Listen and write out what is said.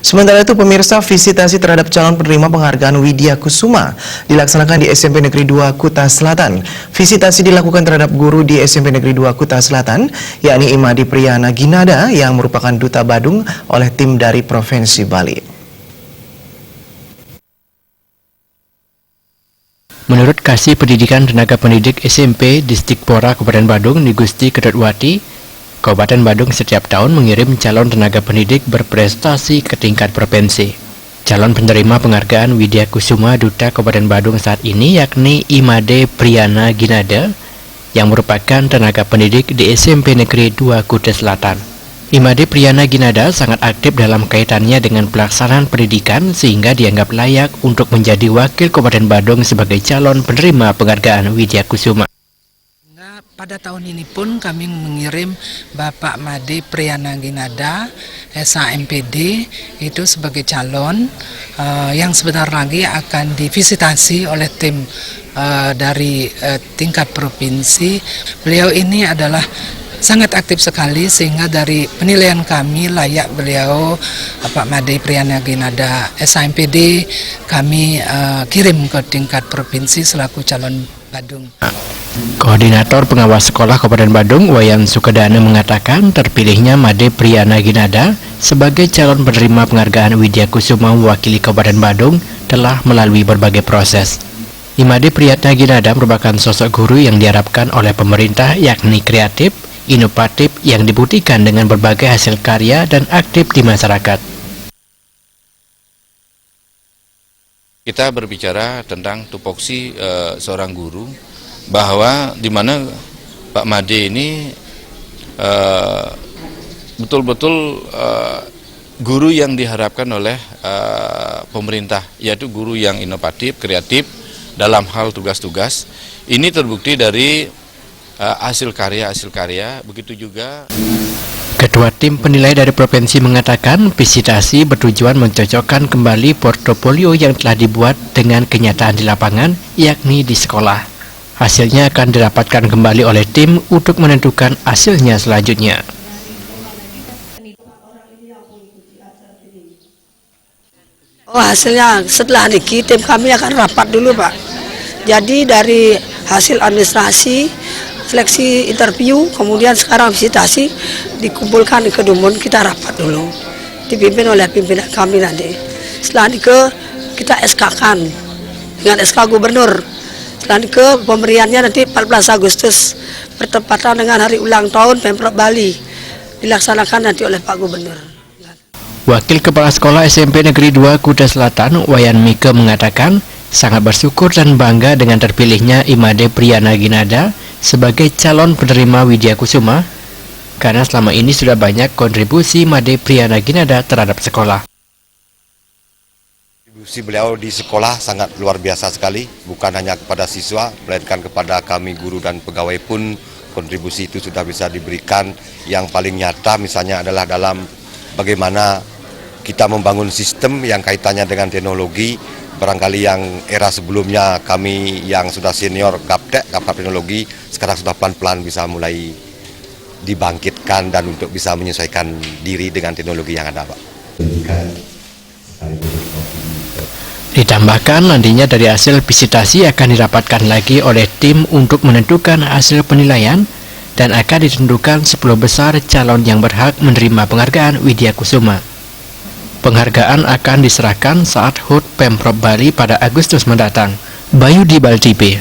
Sementara itu, pemirsa, visitasi terhadap calon penerima penghargaan Widya Kusuma dilaksanakan di SMP Negeri 2 Kuta Selatan. Visitasi dilakukan terhadap guru di SMP Negeri 2 Kuta Selatan, yakni Imadi Priyana Ginada yang merupakan Duta Badung oleh tim dari Provinsi Bali. Menurut Kasih Pendidikan Tenaga Pendidik SMP Distrik Pora Kabupaten Badung, Nigusti Kedotwati, Kabupaten Badung setiap tahun mengirim calon tenaga pendidik berprestasi ke tingkat provinsi. Calon penerima penghargaan Widya Kusuma Duta Kabupaten Badung saat ini yakni Imade Priyana Ginada yang merupakan tenaga pendidik di SMP Negeri 2 Kuta Selatan. Imade Priyana Ginada sangat aktif dalam kaitannya dengan pelaksanaan pendidikan sehingga dianggap layak untuk menjadi wakil Kabupaten Badung sebagai calon penerima penghargaan Widya Kusuma. Pada tahun ini pun kami mengirim Bapak Made Priyana Ginada SAMPD itu sebagai calon yang sebentar lagi akan divisitasi oleh tim dari tingkat provinsi. Beliau ini adalah sangat aktif sekali sehingga dari penilaian kami layak beliau Bapak Made Priyana Ginada SAMPD kami kirim ke tingkat provinsi selaku calon Badung. Koordinator Pengawas Sekolah Kabupaten Badung, Wayan Sukedana, mengatakan terpilihnya Made Priyana Ginada sebagai calon penerima penghargaan Widya Kusuma mewakili Kabupaten Badung telah melalui berbagai proses. Imade Priyana Ginada merupakan sosok guru yang diharapkan oleh pemerintah, yakni kreatif, inovatif, yang dibuktikan dengan berbagai hasil karya dan aktif di masyarakat. Kita berbicara tentang tupoksi seorang guru, bahwa di mana Pak Made ini betul-betul guru yang diharapkan oleh pemerintah, yaitu guru yang inovatif, kreatif dalam hal tugas-tugas. Ini terbukti dari hasil karya, begitu juga. Ketua Tim Penilai dari Provinsi mengatakan visitasi bertujuan mencocokkan kembali portofolio yang telah dibuat dengan kenyataan di lapangan, yakni di sekolah. Hasilnya akan didapatkan kembali oleh tim untuk menentukan hasilnya selanjutnya. Hasilnya setelah niki tim kami akan rapat dulu, Pak. Jadi dari hasil administrasi, seleksi interview, kemudian sekarang visitasi dikumpulkan di Kedumon, kita rapat dulu. Dipimpin oleh pimpinan kami nanti. Setelah niki kita SK-kan dengan SK Gubernur. Dan ke pemberiannya nanti 14 Agustus bertepatan dengan hari ulang tahun Pemprov Bali, dilaksanakan nanti oleh Pak Gubernur. Wakil Kepala Sekolah SMP Negeri 2 Kuta Selatan, Wayan Mika, mengatakan sangat bersyukur dan bangga dengan terpilihnya Imade Priyana Ginada sebagai calon penerima Widya Kusuma karena selama ini sudah banyak kontribusi Imade Priyana Ginada terhadap sekolah. Kontribusi beliau di sekolah sangat luar biasa sekali, bukan hanya kepada siswa, melainkan kepada kami guru dan pegawai pun kontribusi itu sudah bisa diberikan. Yang paling nyata misalnya adalah dalam bagaimana kita membangun sistem yang kaitannya dengan teknologi. Barangkali yang era sebelumnya kami yang sudah senior gaptek teknologi, sekarang sudah pelan-pelan bisa mulai dibangkitkan dan untuk bisa menyesuaikan diri dengan teknologi yang ada, Pak. Ditambahkan nantinya dari hasil visitasi akan didapatkan lagi oleh tim untuk menentukan hasil penilaian dan akan ditentukan 10 besar calon yang berhak menerima penghargaan Widya Kusuma. Penghargaan akan diserahkan saat HUT Pemprov Bali pada Agustus mendatang. Bayu di Bal TV.